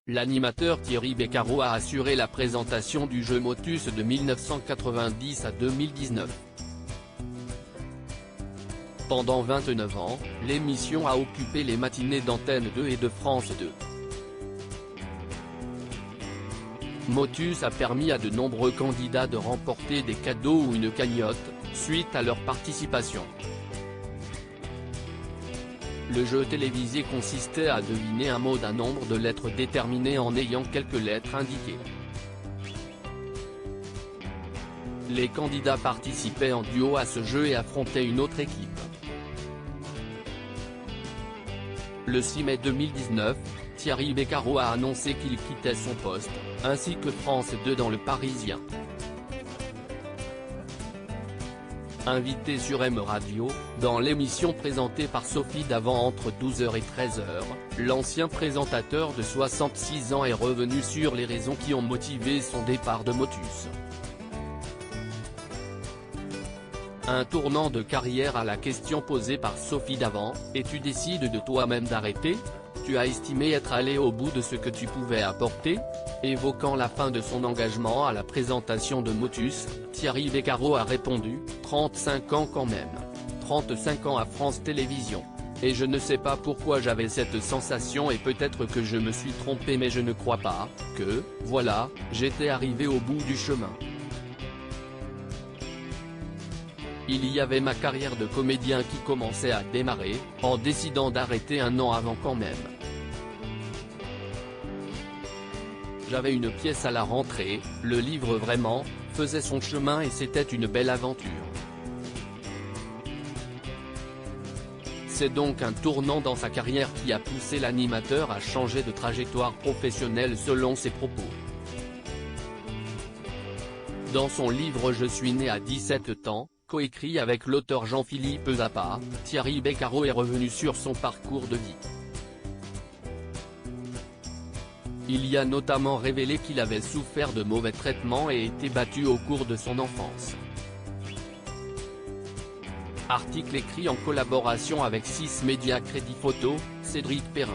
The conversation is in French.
L'animateur Thierry Beccaro a assuré la présentation du jeu Motus de 1990 à 2019. Pendant 29 ans, l'émission a occupé les matinées d'Antenne 2 et de France 2. Motus a permis à de nombreux candidats de remporter des cadeaux ou une cagnotte, suite à leur participation. Le jeu télévisé consistait à deviner un mot d'un nombre de lettres déterminé en ayant quelques lettres indiquées. Les candidats participaient en duo à ce jeu et affrontaient une autre équipe. Le 6 mai 2019, Thierry Beccaro a annoncé qu'il quittait son poste, ainsi que France 2 dans Le Parisien. Invité sur M Radio, dans l'émission présentée par Sophie Davant entre 12h et 13h, l'ancien présentateur de 66 ans est revenu sur les raisons qui ont motivé son départ de Motus. Un tournant de carrière à la question posée par Sophie Davant, et tu décides de toi-même d'arrêter ? Tu as estimé être allé au bout de ce que tu pouvais apporter ? Évoquant la fin de son engagement à la présentation de Motus, Thierry Beccaro a répondu « 35 ans quand même. 35 ans à France Télévisions. Et je ne sais pas pourquoi j'avais cette sensation et peut-être que je me suis trompé mais je ne crois pas, que, voilà, j'étais arrivé au bout du chemin. Il y avait ma carrière de comédien qui commençait à démarrer, en décidant d'arrêter un an avant quand même. J'avais une pièce à la rentrée, le livre vraiment, faisait son chemin et c'était une belle aventure. C'est donc un tournant dans sa carrière qui a poussé l'animateur à changer de trajectoire professionnelle selon ses propos. Dans son livre Je suis né à 17 ans, coécrit avec l'auteur Jean-Philippe Zappa, Thierry Beccaro est revenu sur son parcours de vie. Il y a notamment révélé qu'il avait souffert de mauvais traitements et été battu au cours de son enfance. Article écrit en collaboration avec 6 Médias Crédit Photo, Cédric Perrin.